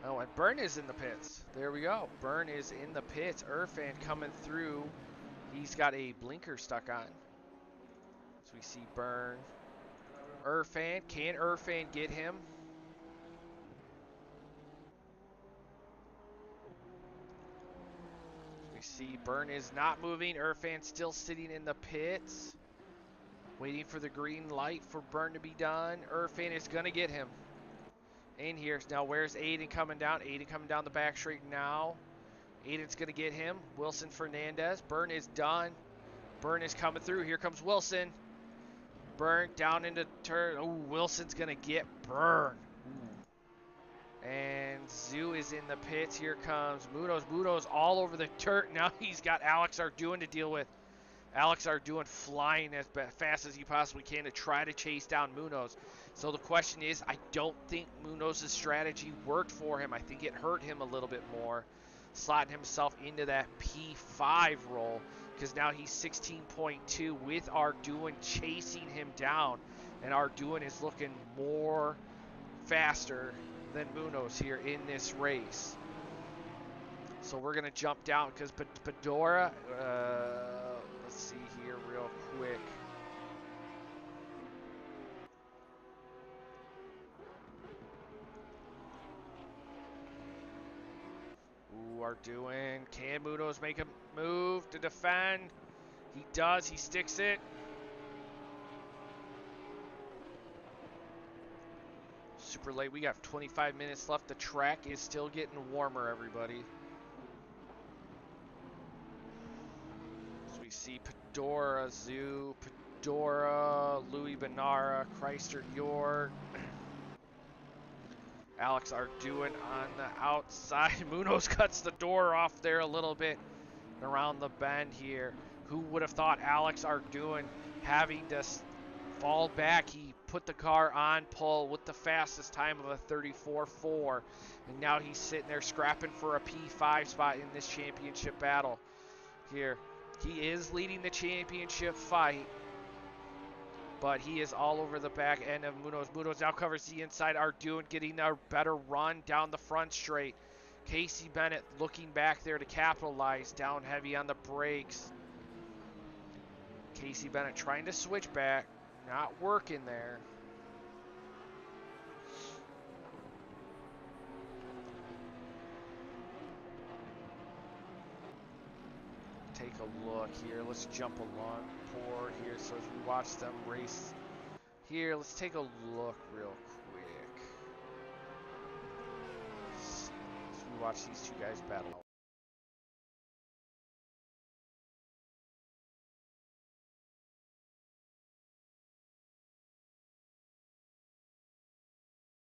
A: Oh, and Byrne is in the pits. There we go. Byrne is in the pits. Irfan coming through. He's got a blinker stuck on. So we see Byrne. Irfan. Can Irfan get him? see Byrne is not moving. Irfan still sitting in the pits, waiting for the green light for Byrne to be done. Irfan is going to get him in here. Now, where's Aiden coming down? Aiden coming down the back straight now. Aiden's going to get him. Wilson Fernandez. Byrne is done. Byrne is coming through. Here comes Wilson. Byrne down into turn. Oh, Wilson's going to get Byrne. Ooh. And Zoo is in the pits. Here comes Munoz. Munoz all over the dirt. Now he's got Alex Arduin to deal with. Alex Arduin flying as fast as he possibly can to try to chase down Munoz. So the question is, I don't think Munoz's strategy worked for him. I think it hurt him a little bit more, slotting himself into that P5 role, because now he's 16.2 with Arduin chasing him down, and Arduin is looking more faster than Munoz here in this race. So we're going to jump down because Pedora, let's see here real quick. Ooh, Arduin. Can Munoz make a move to defend? He does. He sticks it. Super late. We got 25 minutes left. The track is still getting warmer, everybody. So we see Pedora, Zoo, Pedora, Louis Benara, Chrysler York. Alex Arduin on the outside. Munoz cuts the door off there a little bit around the bend here. Who would have thought Alex Arduin having to fall back? He put the car on pole with the fastest time of a 34.4, and now he's sitting there scrapping for a P5 spot in this championship battle here. He is leading the championship fight, but he is all over the back end of Munoz. Munoz now covers the inside. Arduin getting a better run down the front straight. Casey Bennett looking back there to capitalize, down heavy on the brakes. Casey Bennett trying to switch back, not working there. Take a look here. Let's jump along board here. So as we watch them race here, let's take a look real quick. As we watch these two guys battle.